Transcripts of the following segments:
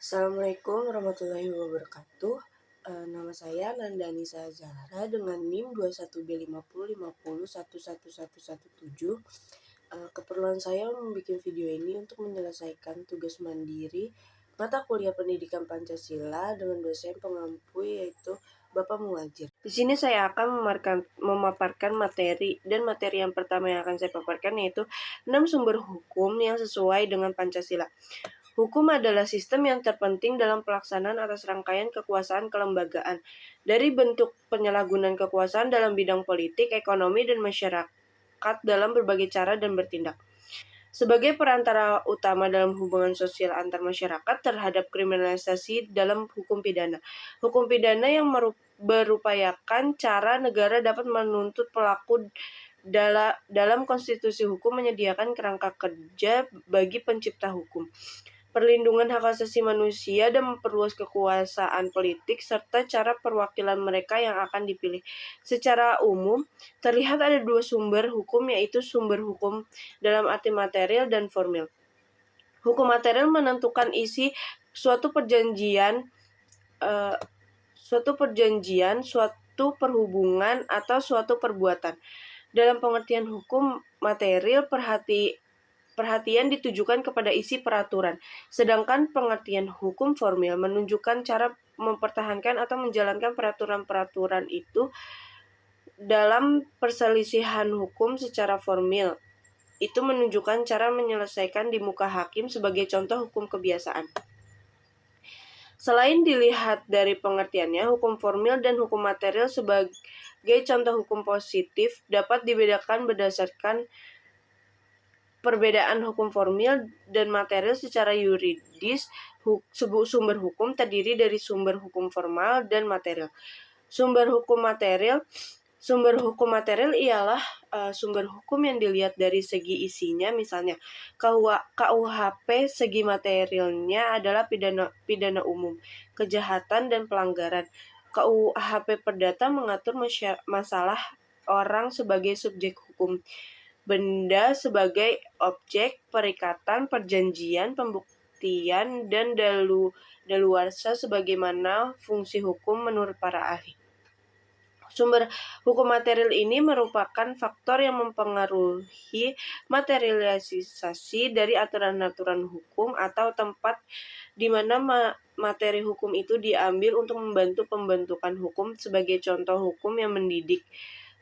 Assalamualaikum warahmatullahi wabarakatuh. Nama saya Nandanisa Zahra dengan NIM 21B5050111117. Keperluan saya membuat video ini untuk menyelesaikan tugas mandiri mata kuliah pendidikan Pancasila dengan dosen pengampu yaitu Bapak Muwajir. Di sini saya akan memaparkan materi, dan materi yang pertama yang akan saya paparkan yaitu 6 sumber hukum yang sesuai dengan Pancasila. Hukum adalah sistem yang terpenting dalam pelaksanaan atas rangkaian kekuasaan kelembagaan, dari bentuk penyalahgunaan kekuasaan dalam bidang politik, ekonomi, dan masyarakat dalam berbagai cara dan bertindak. Sebagai perantara utama dalam hubungan sosial antar masyarakat terhadap kriminalisasi dalam hukum pidana. Hukum pidana yang berupayakan cara negara dapat menuntut pelaku dalam konstitusi hukum menyediakan kerangka kerja bagi pencipta hukum, perlindungan hak asasi manusia, dan memperluas kekuasaan politik, serta cara perwakilan mereka yang akan dipilih. Secara umum, terlihat ada dua sumber hukum, yaitu sumber hukum dalam arti material dan formil. Hukum material menentukan isi suatu perjanjian, suatu perhubungan, atau suatu perbuatan. Dalam pengertian hukum material, perhatian ditujukan kepada isi peraturan, sedangkan pengertian hukum formil menunjukkan cara mempertahankan atau menjalankan peraturan-peraturan itu. Dalam perselisihan hukum secara formil, itu menunjukkan cara menyelesaikan di muka hakim sebagai contoh hukum kebiasaan. Selain dilihat dari pengertiannya, hukum formil dan hukum material sebagai contoh hukum positif dapat dibedakan berdasarkan perbedaan hukum formil dan material. Secara yuridis, sumber hukum terdiri dari sumber hukum formal dan material. Sumber hukum material ialah sumber hukum yang dilihat dari segi isinya. Misalnya, KUHP segi materialnya adalah pidana umum, kejahatan, dan pelanggaran. KUHP Perdata mengatur masalah orang sebagai subjek hukum, benda sebagai objek, perikatan, perjanjian, pembuktian, dan daluarsa sebagaimana fungsi hukum menurut para ahli. Sumber hukum material ini merupakan faktor yang mempengaruhi materialisasi dari aturan-aturan hukum atau tempat di mana materi hukum itu diambil untuk membantu pembentukan hukum. Sebagai contoh hukum yang mendidik,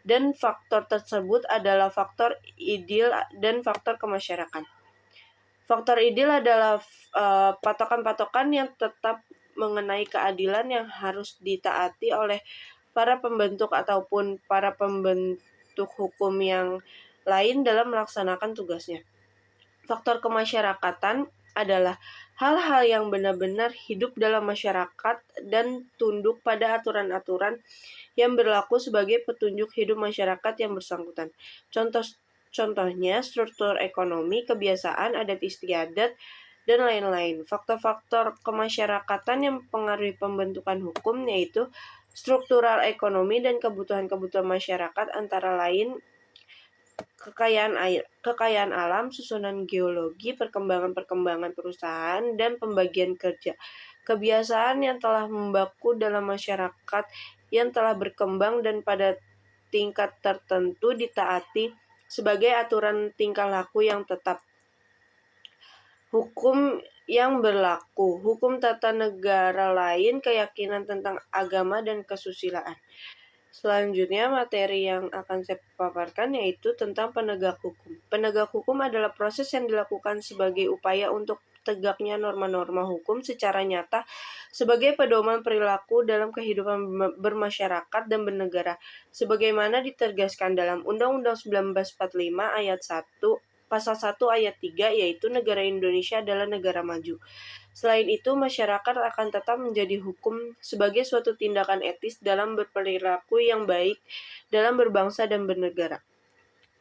dan faktor tersebut adalah faktor ideal dan faktor kemasyarakatan. Faktor ideal adalah patokan-patokan yang tetap mengenai keadilan yang harus ditaati oleh para pembentuk ataupun para pembentuk hukum yang lain dalam melaksanakan tugasnya. Faktor kemasyarakatan adalah hal-hal yang benar-benar hidup dalam masyarakat dan tunduk pada aturan-aturan yang berlaku sebagai petunjuk hidup masyarakat yang bersangkutan. Contohnya struktur ekonomi, kebiasaan, adat istiadat, dan lain-lain. Faktor-faktor kemasyarakatan yang mempengaruhi pembentukan hukum yaitu struktural ekonomi dan kebutuhan-kebutuhan masyarakat, antara lain kekayaan alam, susunan geologi, perkembangan perusahaan, dan pembagian kerja. Kebiasaan yang telah membaku dalam masyarakat yang telah berkembang dan pada tingkat tertentu ditaati sebagai aturan tingkah laku yang tetap. Hukum yang berlaku, hukum tata negara lain, keyakinan tentang agama, dan kesusilaan. Selanjutnya, materi yang akan saya paparkan yaitu tentang penegak hukum. Penegak hukum adalah proses yang dilakukan sebagai upaya untuk tegaknya norma-norma hukum secara nyata sebagai pedoman perilaku dalam kehidupan bermasyarakat dan bernegara, sebagaimana ditegaskan dalam Undang-Undang 1945 ayat 1, Pasal 1 ayat 3, yaitu negara Indonesia adalah negara maju. Selain itu, masyarakat akan tetap menjadi hukum sebagai suatu tindakan etis dalam berperilaku yang baik dalam berbangsa dan bernegara.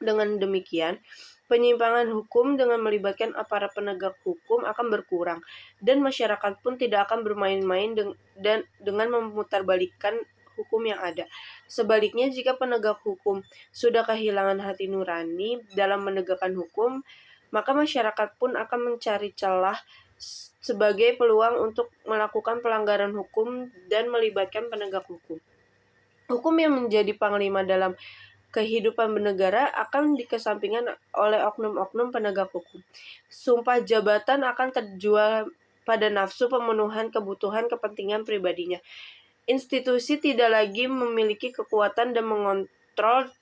Dengan demikian, penyimpangan hukum dengan melibatkan aparat penegak hukum akan berkurang, dan masyarakat pun tidak akan bermain-main dengan memutarbalikkan hukum yang ada. Sebaliknya, jika penegak hukum sudah kehilangan hati nurani dalam menegakkan hukum, maka masyarakat pun akan mencari celah sebagai peluang untuk melakukan pelanggaran hukum dan melibatkan penegak hukum. Hukum yang menjadi panglima dalam kehidupan bernegara akan dikesampingkan oleh oknum-oknum penegak hukum. Sumpah jabatan akan terjual pada nafsu pemenuhan kebutuhan kepentingan pribadinya. Institusi tidak lagi memiliki kekuatan dan mengontrol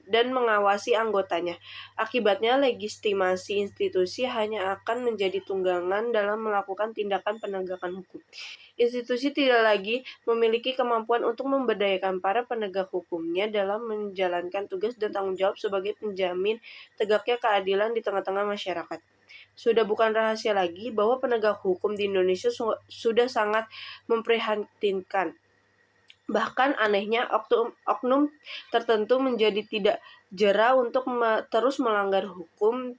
dan mengawasi anggotanya. Akibatnya, legitimasi institusi hanya akan menjadi tunggangan dalam melakukan tindakan penegakan hukum. Institusi tidak lagi memiliki kemampuan untuk memberdayakan para penegak hukumnya dalam menjalankan tugas dan tanggung jawab sebagai penjamin tegaknya keadilan di tengah-tengah masyarakat. Sudah bukan rahasia lagi bahwa penegak hukum di Indonesia sudah sangat memprihatinkan. Bahkan anehnya, oknum tertentu menjadi tidak jera untuk terus melanggar hukum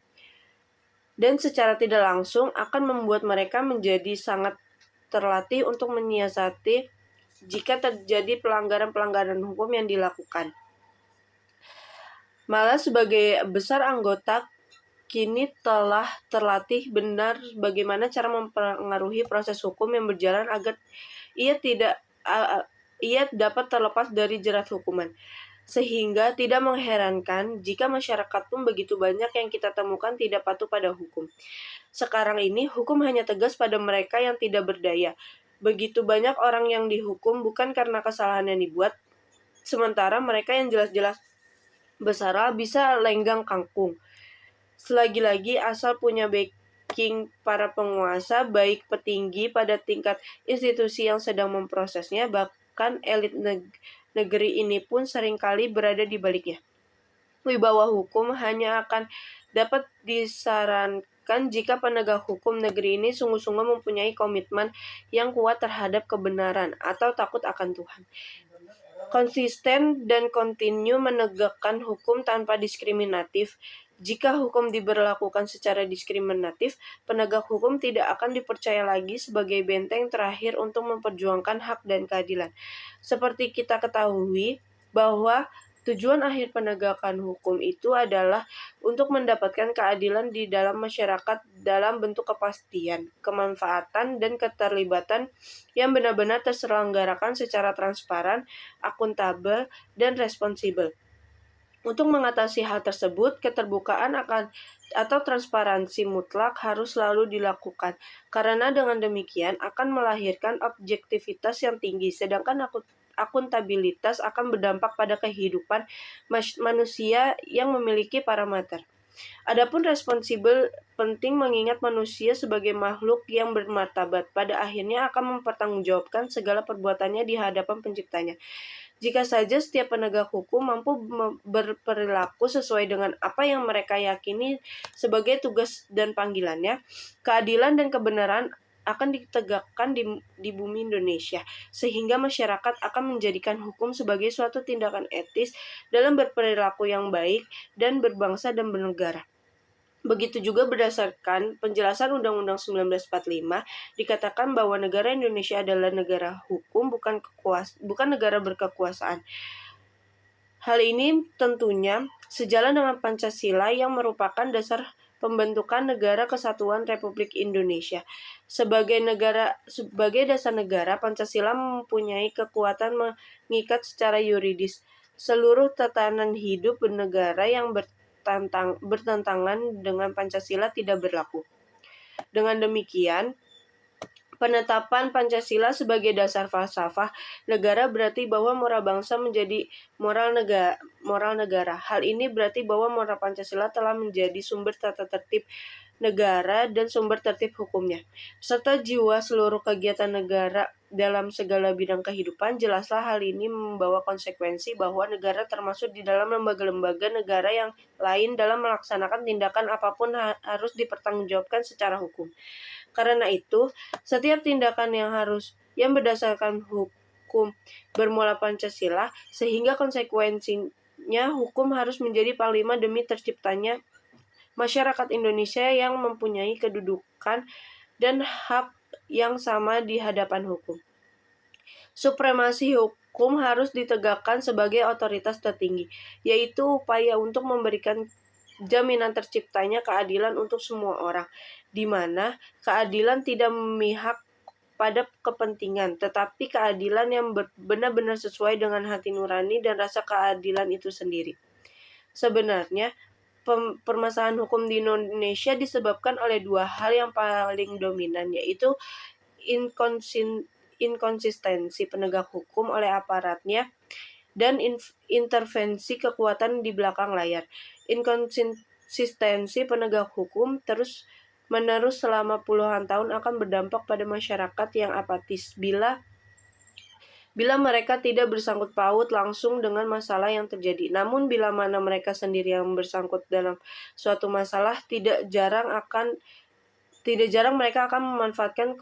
dan secara tidak langsung akan membuat mereka menjadi sangat terlatih untuk menyiasati jika terjadi pelanggaran-pelanggaran hukum yang dilakukan. Malah sebagai besar anggota kini telah terlatih benar bagaimana cara mempengaruhi proses hukum yang berjalan agar ia dapat terlepas dari jerat hukuman. Sehingga tidak mengherankan jika masyarakat pun begitu banyak yang kita temukan tidak patuh pada hukum. Sekarang ini hukum hanya tegas pada mereka yang tidak berdaya. Begitu banyak orang yang dihukum bukan karena kesalahan yang dibuat, sementara mereka yang jelas-jelas bersalah bisa lenggang kangkung. Selagi-lagi asal punya backing para penguasa, baik petinggi pada tingkat institusi yang sedang memprosesnya, bahkan elit negeri ini pun seringkali berada di baliknya. Wibawa hukum hanya akan dapat disarankan jika penegak hukum negeri ini sungguh-sungguh mempunyai komitmen yang kuat terhadap kebenaran atau takut akan Tuhan. Konsisten dan kontinu menegakkan hukum tanpa diskriminatif. Jika hukum diberlakukan secara diskriminatif, penegak hukum tidak akan dipercaya lagi sebagai benteng terakhir untuk memperjuangkan hak dan keadilan. Seperti kita ketahui bahwa tujuan akhir penegakan hukum itu adalah untuk mendapatkan keadilan di dalam masyarakat dalam bentuk kepastian, kemanfaatan, dan keterlibatan yang benar-benar terselenggarakan secara transparan, akuntabel, dan responsibel. Untuk mengatasi hal tersebut, keterbukaan atau transparansi mutlak harus selalu dilakukan, karena dengan demikian akan melahirkan objektivitas yang tinggi, sedangkan akuntabilitas akan berdampak pada kehidupan manusia yang memiliki parameter. Adapun responsibel penting mengingat manusia sebagai makhluk yang bermartabat pada akhirnya akan mempertanggungjawabkan segala perbuatannya di hadapan penciptanya. Jika saja setiap penegak hukum mampu berperilaku sesuai dengan apa yang mereka yakini sebagai tugas dan panggilannya, keadilan dan kebenaran akan ditegakkan di bumi Indonesia, sehingga masyarakat akan menjadikan hukum sebagai suatu tindakan etis dalam berperilaku yang baik dan berbangsa dan bernegara. Begitu juga berdasarkan penjelasan Undang-Undang 1945, dikatakan bahwa negara Indonesia adalah negara hukum, bukan negara berkekuasaan. Hal ini tentunya sejalan dengan Pancasila yang merupakan dasar pembentukan Negara Kesatuan Republik Indonesia. Sebagai dasar negara, Pancasila mempunyai kekuatan mengikat secara yuridis seluruh tatanan hidup bernegara yang bertentangan dengan Pancasila tidak berlaku. Dengan demikian, penetapan Pancasila sebagai dasar falsafah negara berarti bahwa moral bangsa menjadi moral negara. Hal ini berarti bahwa moral Pancasila telah menjadi sumber tata tertib negara dan sumber tertib hukumnya, serta jiwa seluruh kegiatan negara dalam segala bidang kehidupan. Jelaslah hal ini membawa konsekuensi bahwa negara termasuk di dalam lembaga-lembaga negara yang lain dalam melaksanakan tindakan apapun harus dipertanggungjawabkan secara hukum. Karena itu, setiap tindakan yang berdasarkan hukum bermula Pancasila, sehingga konsekuensinya hukum harus menjadi panglima demi terciptanya masyarakat Indonesia yang mempunyai kedudukan dan hak yang sama di hadapan hukum. Supremasi hukum harus ditegakkan sebagai otoritas tertinggi, yaitu upaya untuk memberikan jaminan terciptanya keadilan untuk semua orang. di mana keadilan tidak memihak pada kepentingan, tetapi keadilan yang benar-benar sesuai dengan hati nurani dan rasa keadilan itu sendiri. Sebenarnya, permasalahan hukum di Indonesia disebabkan oleh dua hal yang paling dominan, yaitu inkonsistensi penegak hukum oleh aparatnya dan intervensi kekuatan di belakang layar. Inkonsistensi penegak hukum terus-menerus selama puluhan tahun akan berdampak pada masyarakat yang apatis bila mereka tidak bersangkut paut langsung dengan masalah yang terjadi. Namun bila mana mereka sendiri yang bersangkut dalam suatu masalah, tidak jarang mereka akan memanfaatkan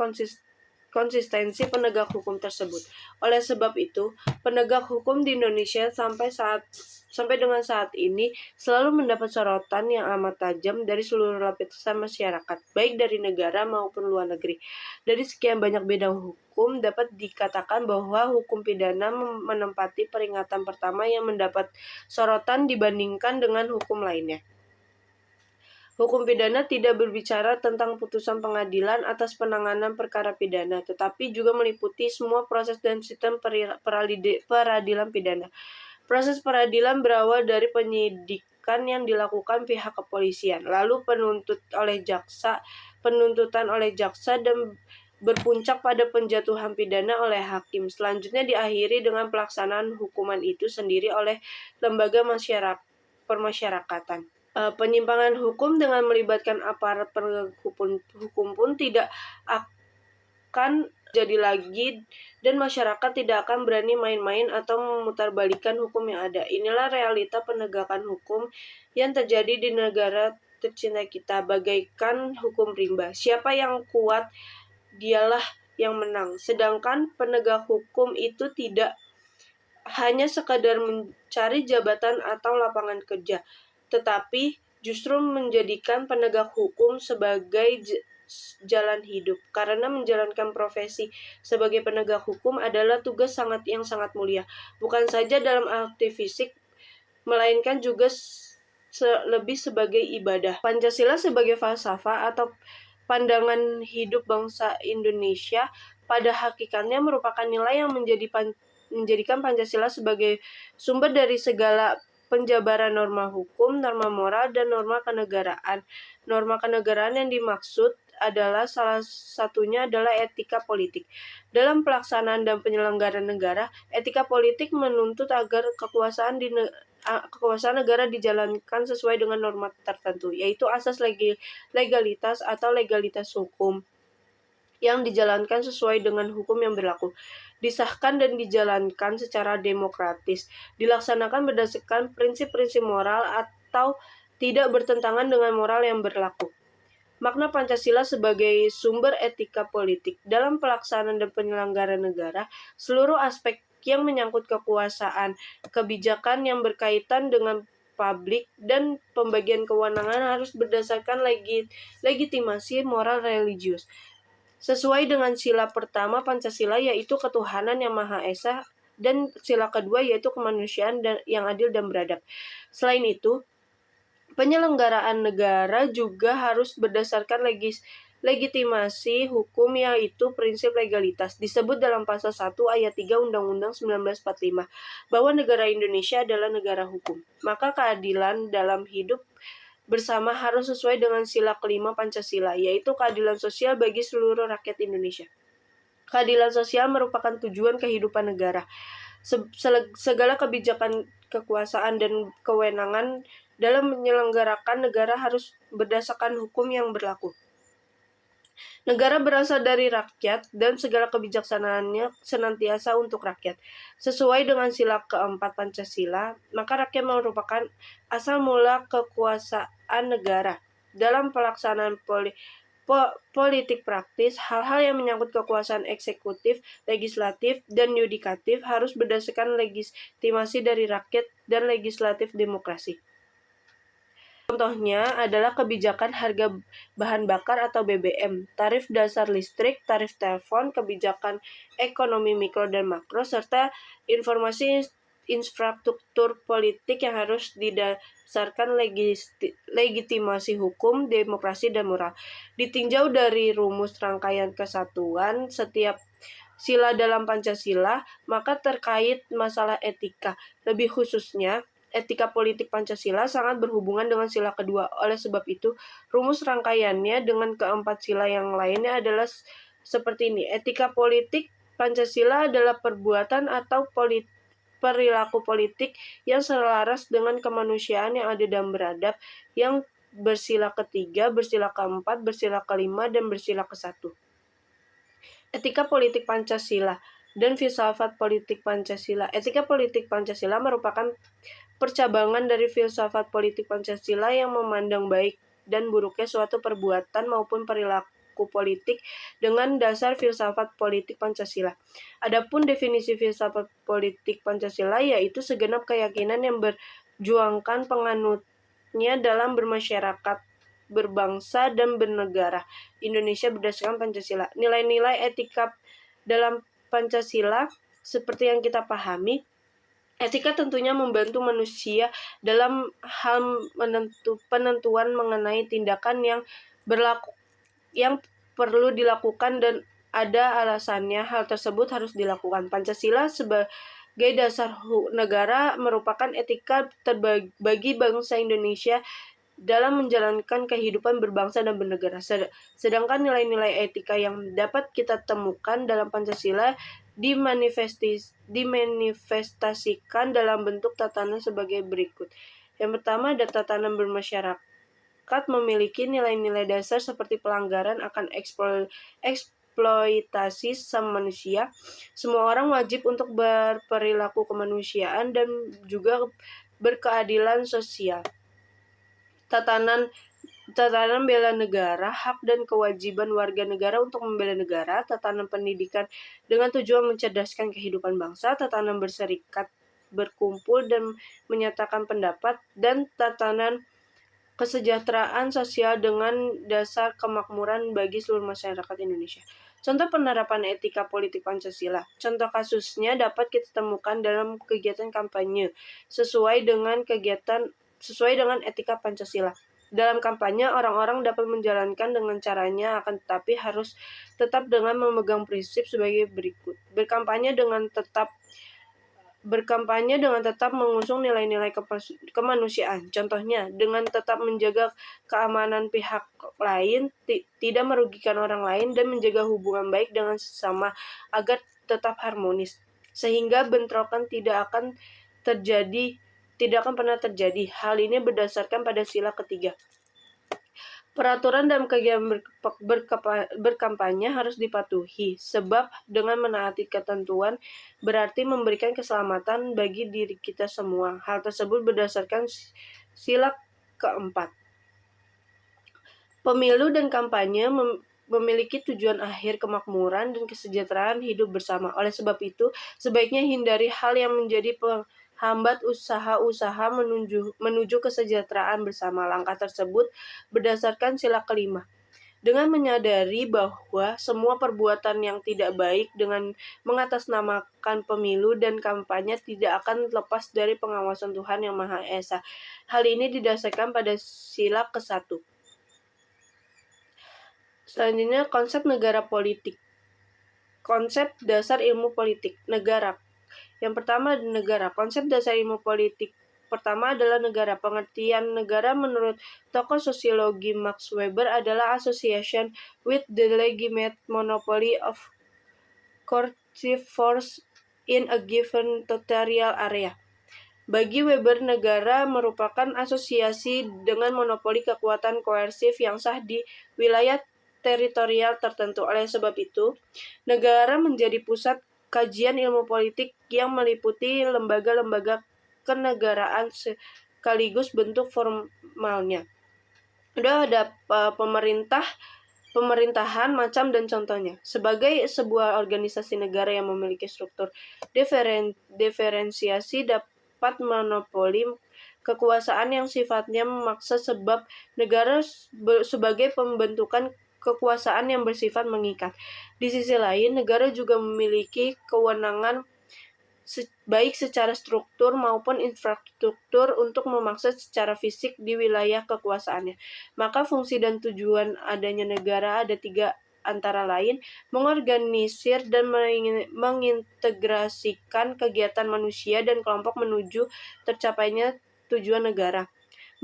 konsistensi penegak hukum tersebut. Oleh sebab itu, penegak hukum di Indonesia sampai dengan saat ini selalu mendapat sorotan yang amat tajam dari seluruh lapisan masyarakat, baik dari negara maupun luar negeri. Dari sekian banyak bidang hukum, dapat dikatakan bahwa hukum pidana menempati peringatan pertama yang mendapat sorotan dibandingkan dengan hukum lainnya. Hukum pidana tidak berbicara tentang putusan pengadilan atas penanganan perkara pidana, tetapi juga meliputi semua proses dan sistem peradilan pidana. Proses peradilan berawal dari penyidikan yang dilakukan pihak kepolisian, lalu penuntutan oleh jaksa dan berpuncak pada penjatuhan pidana oleh hakim. Selanjutnya diakhiri dengan pelaksanaan hukuman itu sendiri oleh lembaga permasyarakatan. Penyimpangan hukum dengan melibatkan aparat penegak hukum pun tidak akan jadi lagi, dan masyarakat tidak akan berani main-main atau memutarbalikkan hukum yang ada. Inilah realita penegakan hukum yang terjadi di negara tercinta kita, bagaikan hukum rimba. Siapa yang kuat, dialah yang menang. Sedangkan penegak hukum itu tidak hanya sekadar mencari jabatan atau lapangan kerja, tetapi justru menjadikan penegak hukum sebagai jalan hidup, karena menjalankan profesi sebagai penegak hukum adalah tugas yang sangat mulia, bukan saja dalam arti fisik, melainkan juga lebih sebagai ibadah. Pancasila sebagai falsafah atau pandangan hidup bangsa Indonesia pada hakikatnya merupakan nilai yang menjadikan Pancasila sebagai sumber dari segala penjabaran norma hukum, norma moral, dan norma kenegaraan. Norma kenegaraan yang dimaksud adalah salah satunya adalah etika politik. Dalam pelaksanaan dan penyelenggaraan negara, etika politik menuntut agar kekuasaan negara dijalankan sesuai dengan norma tertentu, yaitu asas legalitas atau legalitas hukum yang dijalankan sesuai dengan hukum yang berlaku, disahkan dan dijalankan secara demokratis, dilaksanakan berdasarkan prinsip-prinsip moral atau tidak bertentangan dengan moral yang berlaku. Makna Pancasila sebagai sumber etika politik dalam pelaksanaan dan penyelenggaraan negara, seluruh aspek yang menyangkut kekuasaan, kebijakan yang berkaitan dengan publik, dan pembagian kewenangan harus berdasarkan legitimasi moral religius. Sesuai dengan sila pertama Pancasila, yaitu ketuhanan yang Maha Esa, dan sila kedua yaitu kemanusiaan yang adil dan beradab. Selain itu, penyelenggaraan negara juga harus berdasarkan legitimasi hukum, yaitu prinsip legalitas. Disebut dalam pasal 1 ayat 3 Undang-Undang 1945 bahwa negara Indonesia adalah negara hukum. Maka keadilan dalam hidup bersama harus sesuai dengan sila kelima Pancasila, yaitu keadilan sosial bagi seluruh rakyat Indonesia. Keadilan sosial merupakan tujuan kehidupan negara. Segala kebijakan, kekuasaan, dan kewenangan dalam menyelenggarakan negara harus berdasarkan hukum yang berlaku. Negara berasal dari rakyat dan segala kebijaksanaannya senantiasa untuk rakyat. Sesuai dengan sila keempat Pancasila, maka rakyat merupakan asal mula kekuasaan negara. Dalam pelaksanaan politik praktis, hal-hal yang menyangkut kekuasaan eksekutif, legislatif, dan yudikatif harus berdasarkan legitimasi dari rakyat dan legislatif demokrasi. Contohnya adalah kebijakan harga bahan bakar atau BBM, tarif dasar listrik, tarif telepon, kebijakan ekonomi mikro dan makro, serta informasi infrastruktur politik yang harus didasarkan legitimasi hukum, demokrasi, dan moral. Ditinjau dari rumus rangkaian kesatuan setiap sila dalam Pancasila, maka terkait masalah etika, lebih khususnya etika politik Pancasila sangat berhubungan dengan sila kedua. Oleh sebab itu, rumus rangkaiannya dengan keempat sila yang lainnya adalah seperti ini. Etika politik Pancasila adalah perbuatan atau perilaku politik yang selaras dengan kemanusiaan yang adil dan beradab, yang bersila ketiga, bersila keempat, bersila kelima, dan bersila kesatu. Etika politik Pancasila dan filsafat politik Pancasila. Etika politik Pancasila merupakan percabangan dari filsafat politik Pancasila yang memandang baik dan buruknya suatu perbuatan maupun perilaku politik dengan dasar filsafat politik Pancasila. Adapun definisi filsafat politik Pancasila yaitu segenap keyakinan yang berjuangkan penganutnya dalam bermasyarakat, berbangsa, dan bernegara Indonesia berdasarkan Pancasila. Nilai-nilai etika dalam Pancasila seperti yang kita pahami, etika tentunya membantu manusia dalam hal penentuan mengenai tindakan yang perlu dilakukan dan ada alasannya hal tersebut harus dilakukan. Pancasila sebagai dasar negara merupakan etika bagi bangsa Indonesia dalam menjalankan kehidupan berbangsa dan bernegara. Sedangkan nilai-nilai etika yang dapat kita temukan dalam Pancasila dimanifestasikan dalam bentuk tatanan sebagai berikut. Yang pertama ada tatanan bermasyarakat memiliki nilai-nilai dasar seperti pelanggaran akan eksploitasi sesama manusia. Semua orang wajib untuk berperilaku kemanusiaan dan juga berkeadilan sosial. Tatanan bela negara, hak dan kewajiban warga negara untuk membela negara, tatanan pendidikan dengan tujuan mencerdaskan kehidupan bangsa, tatanan berserikat, berkumpul, dan menyatakan pendapat, dan tatanan kesejahteraan sosial dengan dasar kemakmuran bagi seluruh masyarakat Indonesia. Contoh penerapan etika politik Pancasila. Contoh kasusnya dapat kita temukan dalam kegiatan kampanye sesuai dengan etika Pancasila. Dalam kampanye, orang-orang dapat menjalankan dengan caranya, akan tetapi harus tetap dengan memegang prinsip sebagai berikut. Berkampanye dengan tetap mengusung nilai-nilai kemanusiaan. Contohnya, dengan tetap menjaga keamanan pihak lain, tidak merugikan orang lain, dan menjaga hubungan baik dengan sesama agar tetap harmonis. Sehingga bentrokan tidak akan pernah terjadi. Hal ini berdasarkan pada sila ketiga. Peraturan dalam kegiatan berkampanye harus dipatuhi, sebab dengan menaati ketentuan berarti memberikan keselamatan bagi diri kita semua. Hal tersebut berdasarkan sila keempat. Pemilu dan kampanye memiliki tujuan akhir kemakmuran dan kesejahteraan hidup bersama. Oleh sebab itu, sebaiknya hindari hal yang menjadi hambat usaha-usaha menuju kesejahteraan bersama. Langkah tersebut berdasarkan sila kelima. Dengan menyadari bahwa semua perbuatan yang tidak baik dengan mengatasnamakan pemilu dan kampanye tidak akan lepas dari pengawasan Tuhan Yang Maha Esa. Hal ini didasarkan pada sila ke-1. Selanjutnya, konsep negara politik. Konsep dasar ilmu politik negara. Yang pertama, negara. Konsep dasar ilmu politik pertama adalah negara. Pengertian negara menurut tokoh sosiologi Max Weber adalah association with the legitimate monopoly of coercive force in a given territorial area. Bagi Weber, negara merupakan asosiasi dengan monopoli kekuatan koersif yang sah di wilayah teritorial tertentu. Oleh sebab itu, negara menjadi pusat kajian ilmu politik yang meliputi lembaga-lembaga kenegaraan sekaligus bentuk formalnya. Ada pemerintahan, macam dan contohnya. Sebagai sebuah organisasi negara yang memiliki struktur diferensiasi dapat monopoli kekuasaan yang sifatnya memaksa, sebab negara sebagai pembentukan kekuasaan yang bersifat mengikat. Di sisi lain, negara juga memiliki kewenangan baik secara struktur maupun infrastruktur untuk memaksa secara fisik di wilayah kekuasaannya. Maka fungsi dan tujuan adanya negara ada 3, antara lain mengorganisir dan mengintegrasikan kegiatan manusia dan kelompok menuju tercapainya tujuan negara,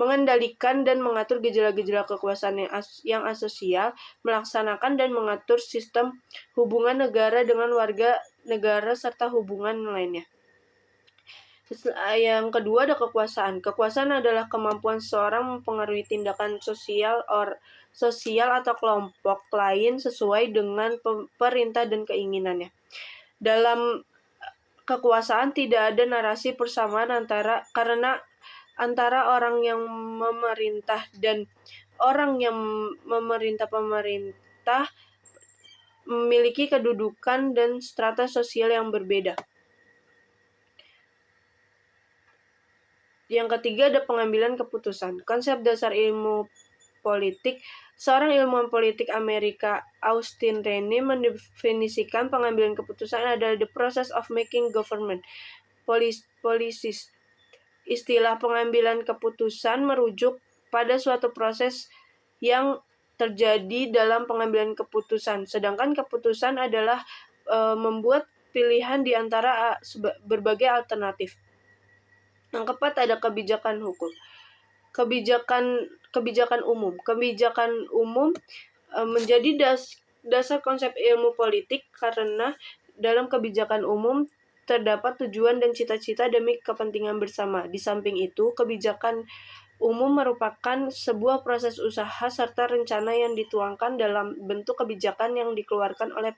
mengendalikan dan mengatur gejala-gejala kekuasaan yang asosial, melaksanakan dan mengatur sistem hubungan negara dengan warga negara serta hubungan lainnya. Yang kedua ada kekuasaan. Kekuasaan adalah kemampuan seseorang mempengaruhi tindakan sosial atau kelompok lain sesuai dengan perintah dan keinginannya. Dalam kekuasaan tidak ada narasi persamaan antara orang yang memerintah dan orang yang memerintah memiliki kedudukan dan strata sosial yang berbeda. Yang ketiga ada pengambilan keputusan. Konsep dasar ilmu politik. Seorang ilmuwan politik Amerika, Austin Rene, mendefinisikan pengambilan keputusan adalah the process of making government policies. Istilah pengambilan keputusan merujuk pada suatu proses yang terjadi dalam pengambilan keputusan. Sedangkan keputusan adalah membuat pilihan di antara berbagai alternatif. Yang keempat ada kebijakan hukum. Kebijakan umum. Kebijakan umum menjadi dasar konsep ilmu politik karena dalam kebijakan umum terdapat tujuan dan cita-cita demi kepentingan bersama. Di samping itu, kebijakan umum merupakan sebuah proses usaha serta rencana yang dituangkan dalam bentuk kebijakan yang dikeluarkan oleh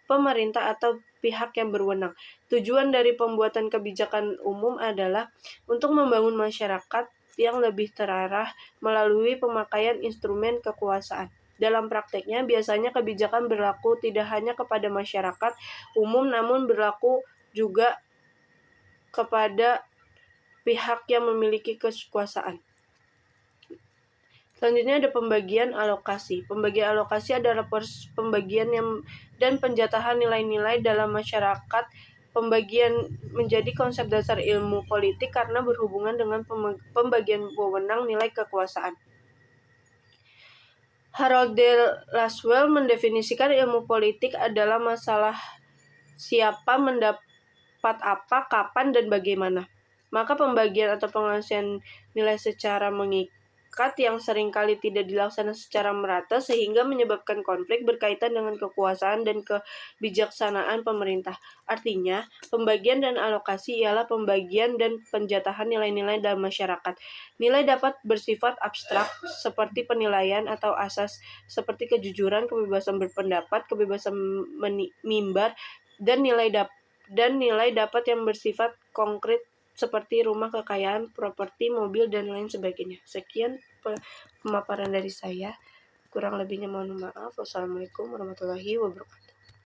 pemerintah atau pihak yang berwenang. Tujuan dari pembuatan kebijakan umum adalah untuk membangun masyarakat yang lebih terarah melalui pemakaian instrumen kekuasaan. Dalam prakteknya, biasanya kebijakan berlaku tidak hanya kepada masyarakat umum, namun berlaku juga kepada pihak yang memiliki kekuasaan. Selanjutnya ada pembagian alokasi. Pembagian alokasi adalah pembagian dan penjatahan nilai-nilai dalam masyarakat. Pembagian menjadi konsep dasar ilmu politik karena berhubungan dengan pembagian wewenang nilai kekuasaan. Harold D. Laswell mendefinisikan ilmu politik adalah masalah siapa mendapat apa, kapan, dan bagaimana. Maka pembagian atau pengasihan nilai secara mengikat yang seringkali tidak dilaksanakan secara merata sehingga menyebabkan konflik berkaitan dengan kekuasaan dan kebijaksanaan pemerintah. Artinya, pembagian dan alokasi ialah pembagian dan penjatahan nilai-nilai dalam masyarakat. Nilai dapat bersifat abstrak seperti penilaian atau asas seperti kejujuran, kebebasan berpendapat, kebebasan mimbar, dan nilai dapat yang bersifat konkret seperti rumah, kekayaan, properti, mobil, dan lain sebagainya. Sekian pemaparan dari saya. Kurang lebihnya mohon maaf. Wassalamualaikum warahmatullahi wabarakatuh.